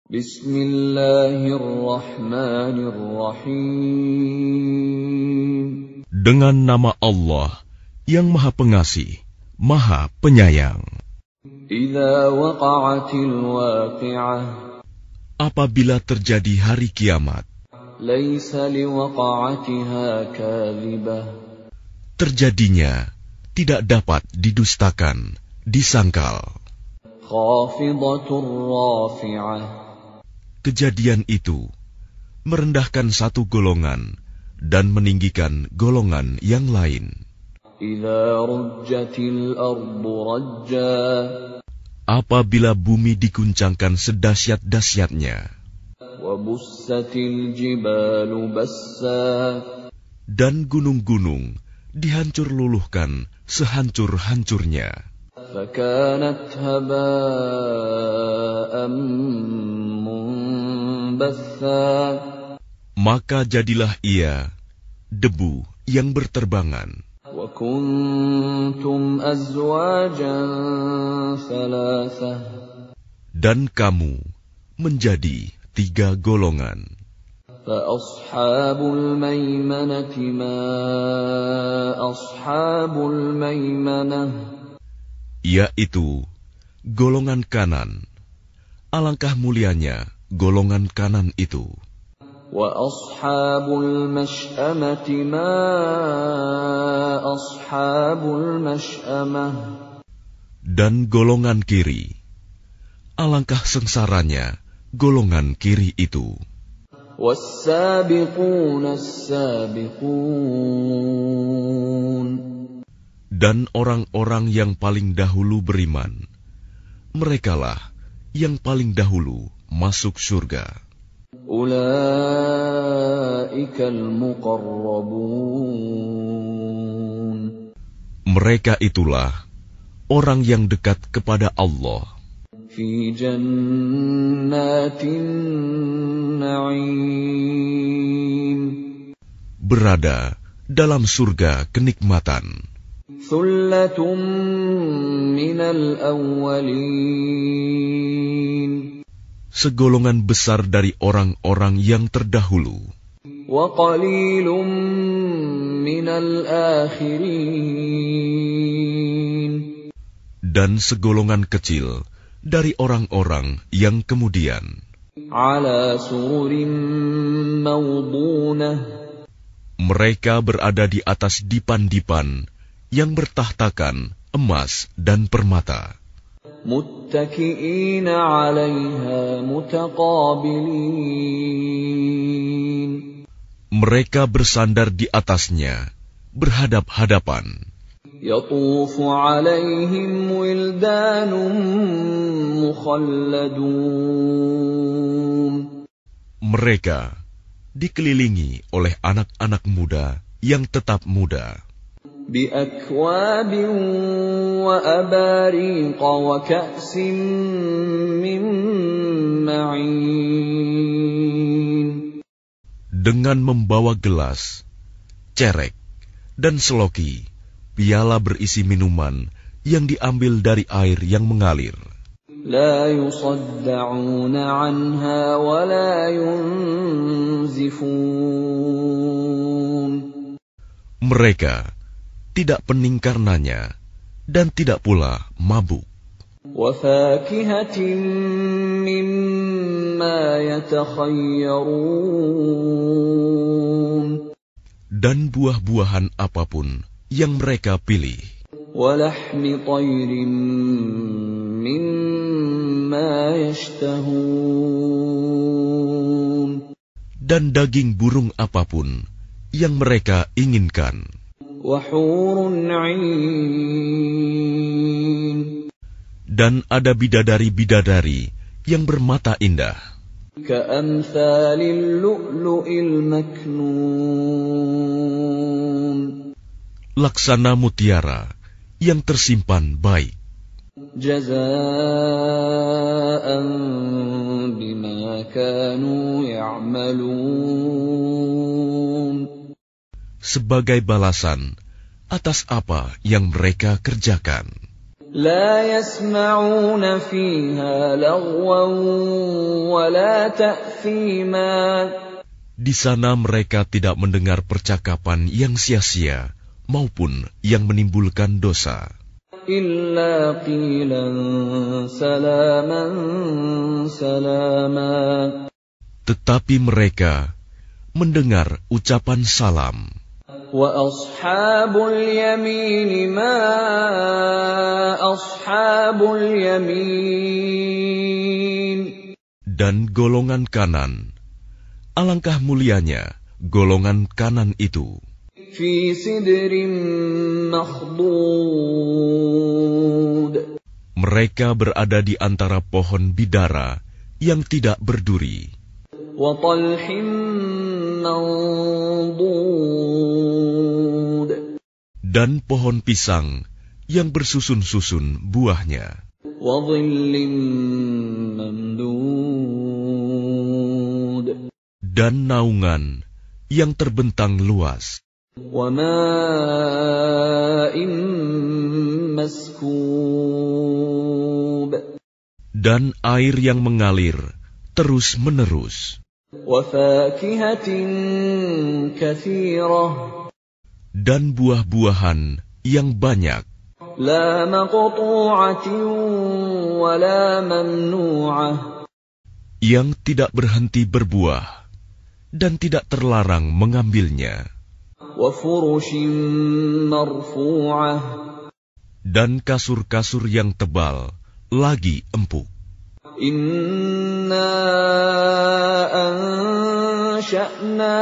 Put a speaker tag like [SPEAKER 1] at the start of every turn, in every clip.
[SPEAKER 1] Bismillahirrahmanirrahim.
[SPEAKER 2] Dengan nama Allah yang Maha Pengasih, Maha Penyayang.
[SPEAKER 1] Idza waqa'atil waqi'ah.
[SPEAKER 2] Apabila terjadi hari kiamat,
[SPEAKER 1] Laisa liwaqa'atiha kadhibah.
[SPEAKER 2] terjadinya tidak dapat didustakan, disangkal.
[SPEAKER 1] Khafidatur rafi'ah.
[SPEAKER 2] Kejadian itu merendahkan satu golongan dan meninggikan golongan yang lain.
[SPEAKER 1] Idza rujjatil ardu rajja.
[SPEAKER 2] Apabila bumi diguncangkan sedahsyat-dahsyatnya,
[SPEAKER 1] Wa bussatil jibalu bassa.
[SPEAKER 2] dan gunung-gunung dihancur luluhkan sehancur-hancurnya,
[SPEAKER 1] Fakanat haba'an munbatha.
[SPEAKER 2] maka jadilah ia debu yang berterbangan.
[SPEAKER 1] Wa kuntum azwajan thalathah.
[SPEAKER 2] Dan kamu menjadi 3 golongan.
[SPEAKER 1] Fa ashabul maimanati ma ashabul maimanah.
[SPEAKER 2] Yaitu golongan kanan. Alangkah mulianya golongan kanan itu.
[SPEAKER 1] Wa ashabul mash'amati ma ashabul mash'amah.
[SPEAKER 2] Dan golongan kiri. Alangkah sengsaranya golongan kiri itu.
[SPEAKER 1] Was-sabiquna as-sabiqun.
[SPEAKER 2] Dan orang-orang yang paling dahulu beriman, merekalah yang paling dahulu masuk surga.
[SPEAKER 1] Ulaikal muqarrabun.
[SPEAKER 2] Mereka itulah orang yang dekat kepada Allah
[SPEAKER 1] Fi jannatin na'im.
[SPEAKER 2] berada dalam surga kenikmatan.
[SPEAKER 1] Thullatun minal awwalin.
[SPEAKER 2] Segolongan besar dari orang-orang yang terdahulu,
[SPEAKER 1] Wa qalilun minal akhirin.
[SPEAKER 2] dan segolongan kecil dari orang-orang yang kemudian.
[SPEAKER 1] Ala sururin mawdunah.
[SPEAKER 2] Mereka berada di atas dipan-dipan yang bertahtakan emas dan permata.
[SPEAKER 1] Muttaki'ina 'alaiha mutaqabilin.
[SPEAKER 2] Mereka bersandar di atasnya, berhadap-hadapan.
[SPEAKER 1] Yatufu 'alaihim wildanun mukhalladun.
[SPEAKER 2] Mereka dikelilingi oleh anak-anak muda yang tetap muda,
[SPEAKER 1] Bi akwabin wa abariqa wa ka'sin min ma'in.
[SPEAKER 2] dengan membawa gelas, cerek, dan seloki, piala berisi minuman yang diambil dari air yang mengalir.
[SPEAKER 1] La yusadda'una 'anha wa la yunzifun.
[SPEAKER 2] Mereka tidak pening karenanya dan tidak pula mabuk.
[SPEAKER 1] Wa fakihatin mimma yatakhayyarun.
[SPEAKER 2] Dan buah-buahan apapun yang mereka pilih.
[SPEAKER 1] Wa lahmi tayrin mimma yashtahun.
[SPEAKER 2] Dan daging burung apapun yang mereka inginkan.
[SPEAKER 1] Wa hurun 'ain.
[SPEAKER 2] Dan ada bidadari-bidadari yang bermata indah,
[SPEAKER 1] Ka'amthalil lu'lu'il maknun.
[SPEAKER 2] laksana mutiara yang tersimpan baik.
[SPEAKER 1] Jazaa'an bima kanu ya'malun.
[SPEAKER 2] Sebagai balasan atas apa yang mereka kerjakan.
[SPEAKER 1] لا يسمعون فيها لغوا ولا تأثيما.
[SPEAKER 2] Di sana mereka tidak mendengar percakapan yang sia-sia maupun yang menimbulkan dosa.
[SPEAKER 1] إلا قيلا سلاما سلاما.
[SPEAKER 2] Tetapi mereka mendengar ucapan salam.
[SPEAKER 1] وأصحاب اليمين ما أصحاب اليمين.
[SPEAKER 2] Dan golongan kanan, alangkah mulianya golongan kanan itu.
[SPEAKER 1] في سدر مخضود.
[SPEAKER 2] Mereka berada di antara pohon bidara yang tidak berduri.
[SPEAKER 1] وطلح منضود.
[SPEAKER 2] Dan pohon pisang yang bersusun-susun buahnya.
[SPEAKER 1] وظل ممدود.
[SPEAKER 2] Dan naungan yang terbentang luas.
[SPEAKER 1] وماء مسكوب.
[SPEAKER 2] Dan air yang mengalir terus-menerus.
[SPEAKER 1] وفاكهة كثيرة.
[SPEAKER 2] Dan buah-buahan yang banyak.
[SPEAKER 1] لا مقطوعة ولا ممنوعة.
[SPEAKER 2] Yang tidak berhenti berbuah dan tidak terlarang mengambilnya.
[SPEAKER 1] وفرش مرفوعة.
[SPEAKER 2] Dan kasur-kasur yang tebal lagi empuk.
[SPEAKER 1] إنا أنشأناهن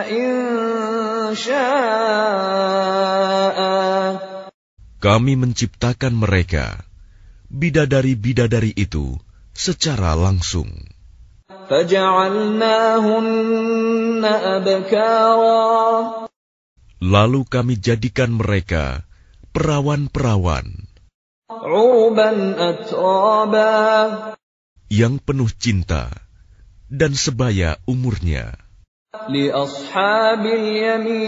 [SPEAKER 1] إنشاء.
[SPEAKER 2] Kami menciptakan mereka, bidadari-bidadari itu, secara langsung.
[SPEAKER 1] فجعلناهن أبكارا.
[SPEAKER 2] Lalu kami jadikan mereka perawan-perawan
[SPEAKER 1] عربا أترابا.
[SPEAKER 2] yang penuh cinta dan sebaya umurnya.
[SPEAKER 1] لأصحاب اليمين.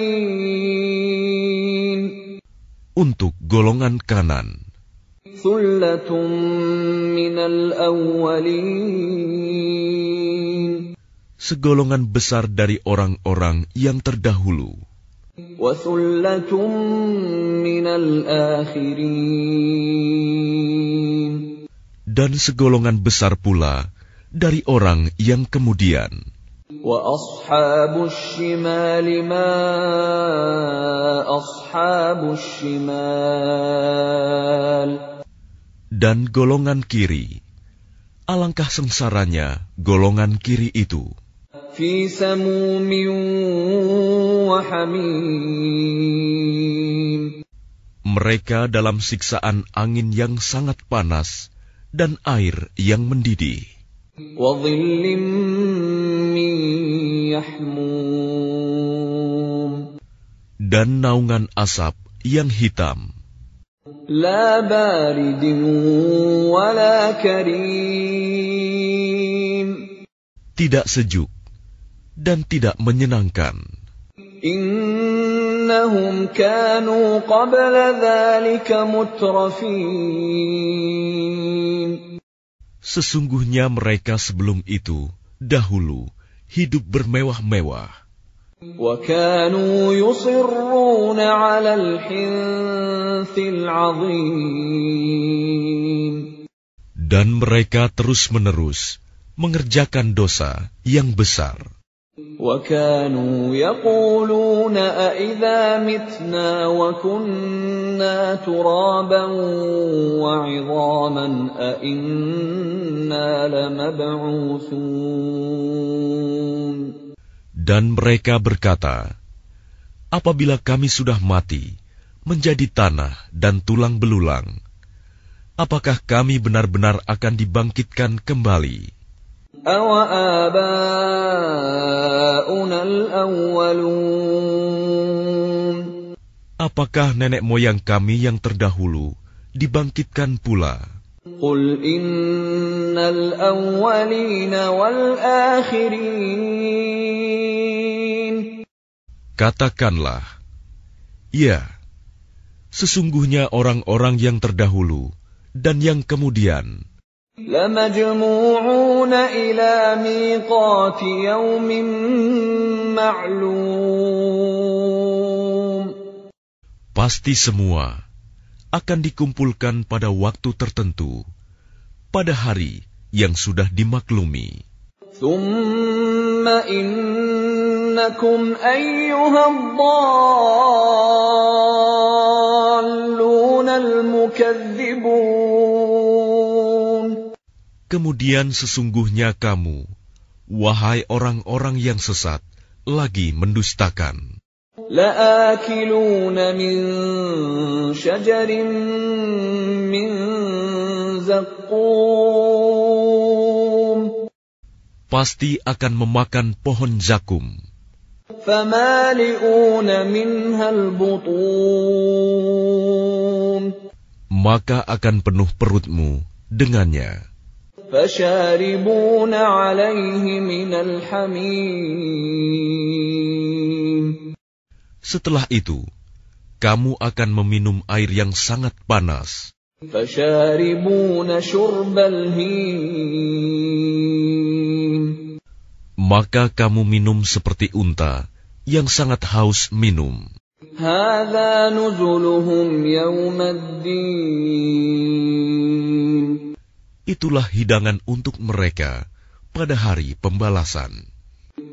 [SPEAKER 2] Untuk golongan kanan,
[SPEAKER 1] ثلة من الأولين.
[SPEAKER 2] segolongan besar dari orang-orang yang terdahulu.
[SPEAKER 1] وثلة من الآخرين.
[SPEAKER 2] Dan segolongan besar pula dari orang yang kemudian.
[SPEAKER 1] وأصحاب الشمال ما أصحاب الشمال.
[SPEAKER 2] Dan golongan kiri, alangkah sengsaranya golongan kiri itu.
[SPEAKER 1] في سموم وحميم.
[SPEAKER 2] Mereka dalam siksaan angin yang sangat panas dan air yang mendidih.
[SPEAKER 1] وظل من يحموم.
[SPEAKER 2] Dan naungan asap yang hitam.
[SPEAKER 1] لا بارد ولا كريم.
[SPEAKER 2] Tidak sejuk dan tidak menyenangkan.
[SPEAKER 1] إنهم كانوا قبل ذلك مترفين.
[SPEAKER 2] Sesungguhnya mereka sebelum itu, dahulu, hidup bermewah-mewah.
[SPEAKER 1] وكانوا يصرون على الحنث العظيم.
[SPEAKER 2] Dan mereka terus-menerus mengerjakan dosa yang besar.
[SPEAKER 1] وكانوا يقولون أإذا متنا وكنا ترابا وعظاما أإنا لمبعوثون.
[SPEAKER 2] Dan mereka berkata, apabila kami sudah mati, menjadi tanah dan tulang belulang, apakah kami benar-benar akan dibangkitkan kembali?
[SPEAKER 1] أَوَآبَاؤُنَا الْأَوَّلُونَ.
[SPEAKER 2] Apakah nenek moyang kami yang terdahulu dibangkitkan pula?
[SPEAKER 1] قُلْ إِنَّ الْأَوَّلِينَ وَالْآخِرِينَ.
[SPEAKER 2] Katakanlah, ya, sesungguhnya orang-orang yang terdahulu dan yang kemudian.
[SPEAKER 1] لَمَجْمُوعُونَ إِلَى مِيقَاتِ يَوْمٍ مَّعْلُومٍ.
[SPEAKER 2] Pasti semua akan dikumpulkan pada waktu tertentu, pada hari yang sudah dimaklumi.
[SPEAKER 1] ثُمَّ إِنَّكُمْ أَيُّهَا الضَّالُّونَ الْمُكَذِّبُونَ.
[SPEAKER 2] Kemudian sesungguhnya kamu, wahai orang-orang yang sesat, lagi mendustakan.
[SPEAKER 1] لَآكِلُونَ مِنْ شَجَرٍ مِّنْ زَقُّومٍ.
[SPEAKER 2] Pasti akan memakan pohon zakum.
[SPEAKER 1] فَمَالِئُونَ مِنْهَا الْبُطُونَ.
[SPEAKER 2] Maka akan penuh perutmu dengannya.
[SPEAKER 1] فَشَارِبُونَ عَلَيْهِ مِنَ الْحَمِيمِ.
[SPEAKER 2] Setelah itu, kamu akan meminum air yang sangat panas.
[SPEAKER 1] فَشَارِبُونَ شُرْبَ الْهِيمِ.
[SPEAKER 2] Maka kamu minum seperti unta yang sangat haus minum.
[SPEAKER 1] هَذَا نُزُلُهُمْ يَوْمَ الدِّينِ.
[SPEAKER 2] Itulah hidangan untuk mereka pada hari pembalasan.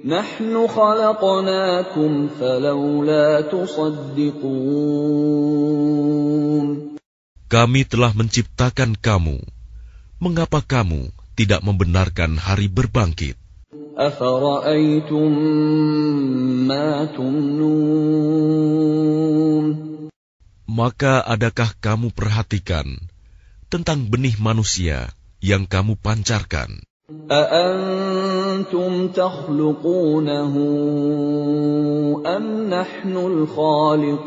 [SPEAKER 1] نَحْنُ خَلَقْنَاكُمْ فَلَوْلَا تُصَدِّقُونَ.
[SPEAKER 2] Kami telah menciptakan kamu. Mengapa kamu tidak membenarkan hari berbangkit?
[SPEAKER 1] أَفَرَأَيْتُمْ مَا تُمْنُونَ.
[SPEAKER 2] Maka adakah kamu perhatikan tentang benih manusia yang kamu pancarkan?
[SPEAKER 1] أَأَنْتُمْ تَخْلُقُونَهُ أَمْ نَحْنُ الْخَالِقُونَ.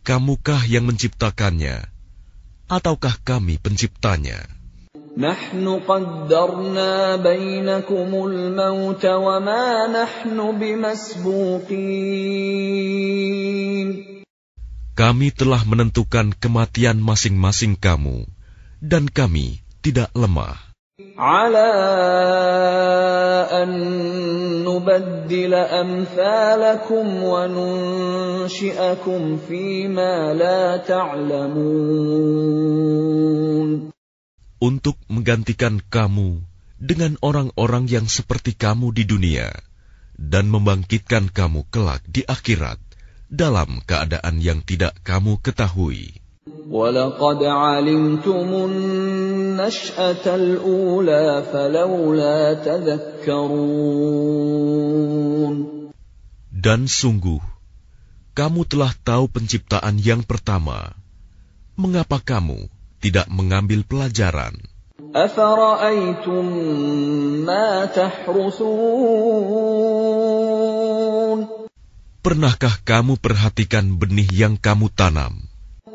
[SPEAKER 2] Kamukah yang menciptakannya, ataukah kami penciptanya?
[SPEAKER 1] نَحْنُ قَدَّرْنَا بَيْنَكُمُ الْمَوْتَ وَمَا نَحْنُ بِمَسْبُوقِينَ.
[SPEAKER 2] Kami telah menentukan kematian masing-masing kamu, dan kami tidak lemah.
[SPEAKER 1] عَلَىٰ أَن نُّبَدِّلَ أَمْثَالَكُمْ وَنُنشِئَكُمْ فِيمَا لَا تَعْلَمُونَ.
[SPEAKER 2] Untuk menggantikan kamu dengan orang-orang yang seperti kamu di dunia, dan membangkitkan kamu kelak di akhirat dalam keadaan yang tidak kamu ketahui.
[SPEAKER 1] وَلَقَدْ عَلِمْتُمُ النَّشْأَةَ الْأُولَىٰ فَلَوْلَا تَذَكَّرُونَ.
[SPEAKER 2] Dan sungguh, kamu telah tahu penciptaan yang pertama. Mengapa kamu tidak mengambil pelajaran?
[SPEAKER 1] أَفَرَأَيْتُمْ مَا تَحْرُثُونَ.
[SPEAKER 2] Pernahkah kamu perhatikan benih yang kamu tanam?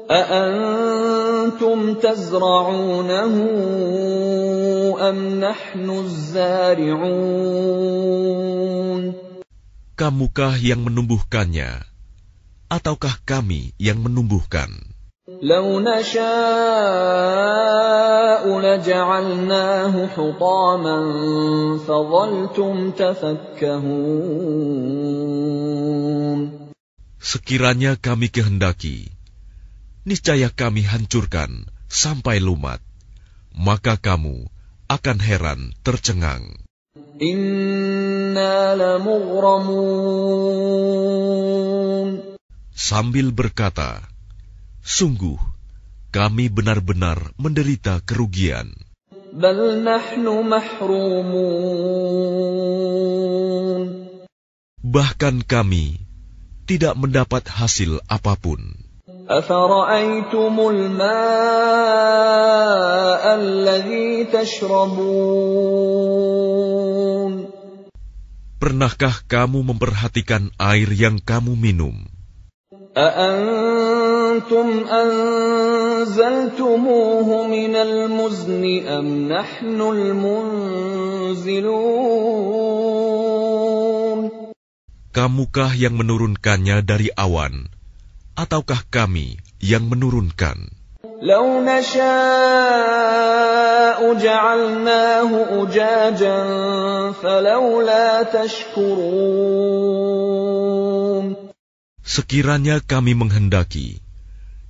[SPEAKER 1] أَأَنْتُمْ تَزْرَعُونَهُ أَمْ نَحْنُ الزَّارِعُونَ.
[SPEAKER 2] Kamukah yang menumbuhkannya, ataukah kami yang menumbuhkan?
[SPEAKER 1] لَوْ نَشَاءُ لَجَعَلْنَاهُ حُطَامًا فَظَلْتُمْ تَفَكَّهُونَ.
[SPEAKER 2] Sekiranya kami kehendaki, niscaya kami hancurkan sampai lumat, maka kamu akan heran tercengang.
[SPEAKER 1] Inna lamughramun.
[SPEAKER 2] Sambil berkata, sungguh kami benar-benar menderita kerugian.
[SPEAKER 1] Bal nahnu mahrumun. Bahkan
[SPEAKER 2] kami tidak mendapat hasil apapun.
[SPEAKER 1] Afara'aytumul ma'a alladhi tashrabun.
[SPEAKER 2] Pernahkah kamu memperhatikan air yang kamu minum?
[SPEAKER 1] A'antum anzaltumuhu minal muzni am nahnul munzilun.
[SPEAKER 2] Kamukah yang menurunkannya dari awan, ataukah kami yang menurunkan?
[SPEAKER 1] لو نشاء جعلناه أجاجا فلولا تشكرون.
[SPEAKER 2] Sekiranya kami menghendaki,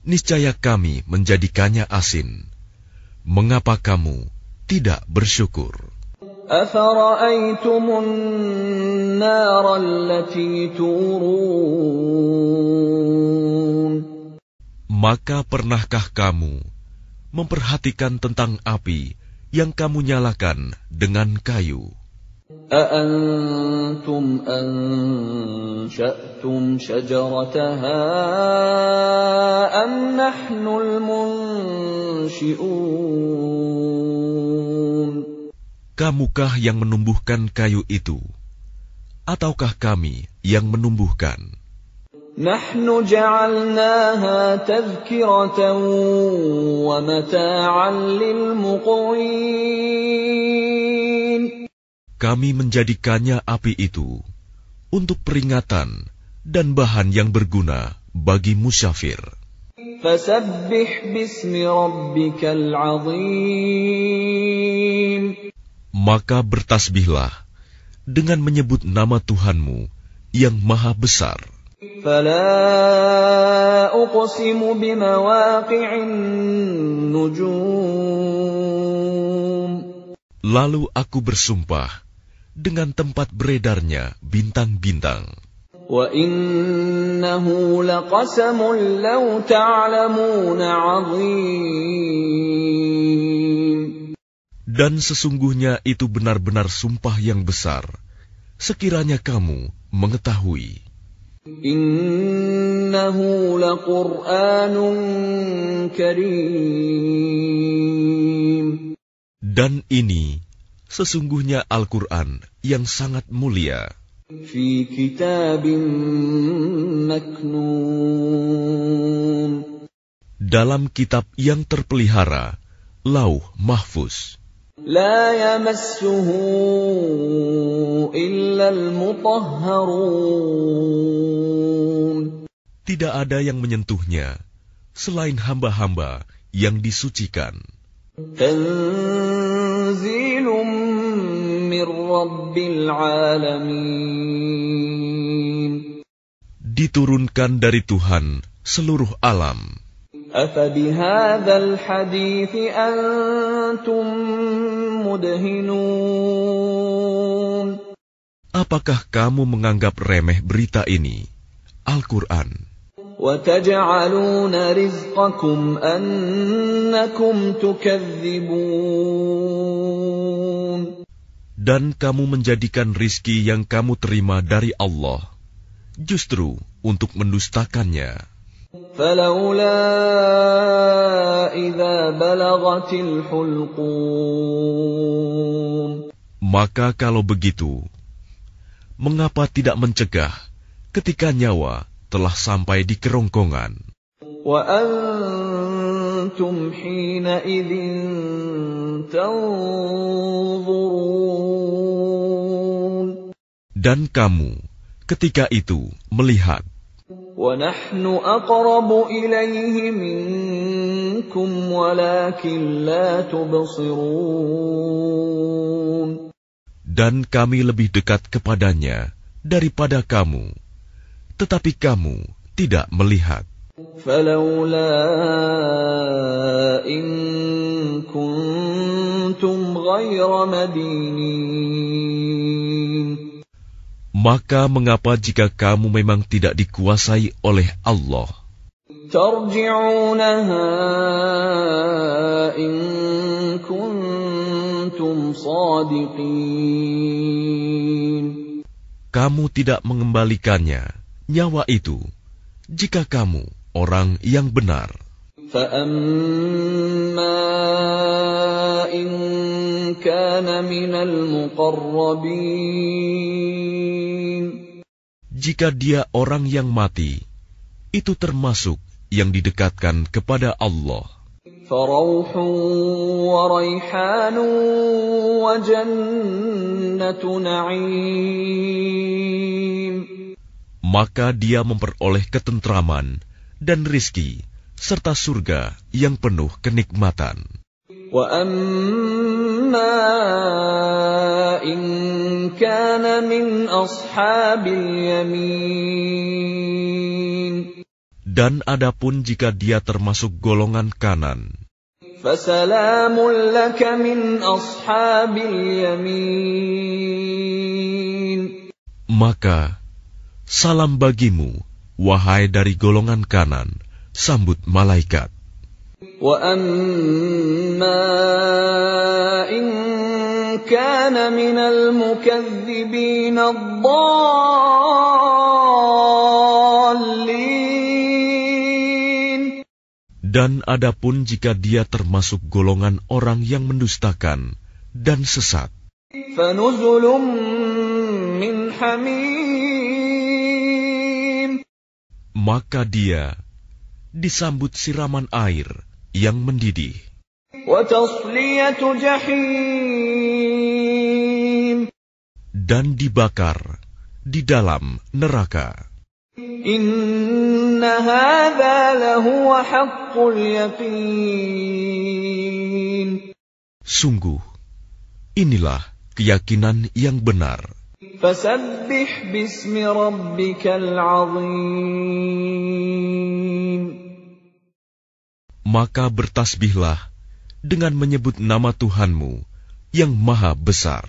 [SPEAKER 2] niscaya kami menjadikannya asin. Mengapa kamu tidak bersyukur?
[SPEAKER 1] أفرأيتم النار التي تورون.
[SPEAKER 2] Maka pernahkah kamu memperhatikan tentang api yang kamu nyalakan dengan kayu?
[SPEAKER 1] أأنتم أنشأتم شجرتها أم نحن المنشئون.
[SPEAKER 2] Kamukah yang menumbuhkan kayu itu, ataukah kami yang menumbuhkan?
[SPEAKER 1] نحن جعلناها تذكرة ومتاعا للمقوين.
[SPEAKER 2] Kami menjadikannya api itu untuk peringatan dan bahan yang berguna bagi musyafir.
[SPEAKER 1] فسبح باسم ربك العظيم.
[SPEAKER 2] Maka bertasbihlah dengan menyebut nama Tuhanmu yang maha besar.
[SPEAKER 1] فلا أقسم بمواقع النجوم.
[SPEAKER 2] Lalu aku bersumpah dengan tempat beredarnya bintang-bintang.
[SPEAKER 1] وَإِنَّهُ لَقَسَمٌ لَوْ تَعْلَمُونَ عَظِيمٌ.
[SPEAKER 2] Dan sesungguhnya itu benar-benar sumpah yang besar, sekiranya kamu mengetahui.
[SPEAKER 1] إِنَّهُ لَقُرْآنٌ كَرِيمٌ.
[SPEAKER 2] Dan ini sesungguhnya Al-Quran yang sangat mulia.
[SPEAKER 1] فِي كِتَابٍ مَكْنُونٍ.
[SPEAKER 2] Dalam kitab yang terpelihara, Lauh Mahfuz.
[SPEAKER 1] لا يمسه إلا المطهرون.
[SPEAKER 2] Tidak ada yang menyentuhnya selain hamba-hamba yang disucikan.
[SPEAKER 1] تنزيل من رب العالمين.
[SPEAKER 2] Diturunkan dari Tuhan seluruh alam.
[SPEAKER 1] أفبهذا الحديث أنتم مدهنون.
[SPEAKER 2] Apakah kamu menganggap remeh berita ini, Al-Quran?
[SPEAKER 1] وتجعلون رزقكم أنكم تكذبون.
[SPEAKER 2] Dan kamu menjadikan rizki yang kamu terima dari Allah justru untuk mendustakannya.
[SPEAKER 1] فلولا إذا بلغت الحلقوم.
[SPEAKER 2] Maka kalau begitu, mengapa tidak mencegah ketika nyawa telah sampai di kerongkongan?
[SPEAKER 1] وأنتم حينئذ تنظرون.
[SPEAKER 2] Dan kamu ketika itu melihat.
[SPEAKER 1] وَنَحْنُ أَقْرَبُ إِلَيْهِ مِنكُمْ وَلَكِنْ لَا تُبْصِرُونَ.
[SPEAKER 2] Dan kami lebih dekat kepadanya daripada kamu, tetapi kamu tidak melihat.
[SPEAKER 1] فَلَوْلَا إِن كُنتُمْ غَيْرَ مَدِينِينَ.
[SPEAKER 2] Maka mengapa jika kamu memang tidak dikuasai oleh Allah?
[SPEAKER 1] تَرْجِعُونَهَا إِن كُنتُمْ صَادِقِينَ.
[SPEAKER 2] Kamu tidak mengembalikannya, nyawa itu, jika kamu orang yang benar.
[SPEAKER 1] فَأَمَّا إِن كَانَ مِنَ الْمُقَرَّبِينَ.
[SPEAKER 2] Jika dia orang yang mati, itu termasuk yang didekatkan kepada Allah.
[SPEAKER 1] فَرَوْحٌ وَرَيْحَانٌ وَجَنَّةُ نَعِيمٍ.
[SPEAKER 2] Maka dia memperoleh ketentraman dan rizki serta surga yang penuh kenikmatan.
[SPEAKER 1] وَأَمَّا إِن كَانَ مِنْ أَصْحَابِ الْيَمِينِ.
[SPEAKER 2] Dan adapun jika dia termasuk golongan kanan,
[SPEAKER 1] فَسَلَامٌ لَكَ مِنْ أَصْحَابِ الْيَمِينِ.
[SPEAKER 2] maka salam bagimu, wahai dari golongan kanan, sambut malaikat.
[SPEAKER 1] وَأَمَّا إِن كَانَ مِنَ الْمُكَذِّبِينَ الضَّالِّينَ.
[SPEAKER 2] Dan adapun jika dia termasuk golongan orang yang mendustakan dan sesat,
[SPEAKER 1] فَنُزُلٌ مِّنْ حَمِيمٍ.
[SPEAKER 2] maka dia disambut siraman air yang mendidih
[SPEAKER 1] وَتَصْلِيَةُ جَحِيمٍ.
[SPEAKER 2] dan dibakar di dalam neraka.
[SPEAKER 1] إِنَّ هَذَا لَهُوَ حَقُّ الْيَقِينِ.
[SPEAKER 2] Sungguh, inilah keyakinan yang benar.
[SPEAKER 1] فَسَبِّحْ بِاسْمِ رَبِّكَ الْعَظِيمِ.
[SPEAKER 2] Maka bertasbihlah dengan menyebut nama Tuhanmu yang maha besar.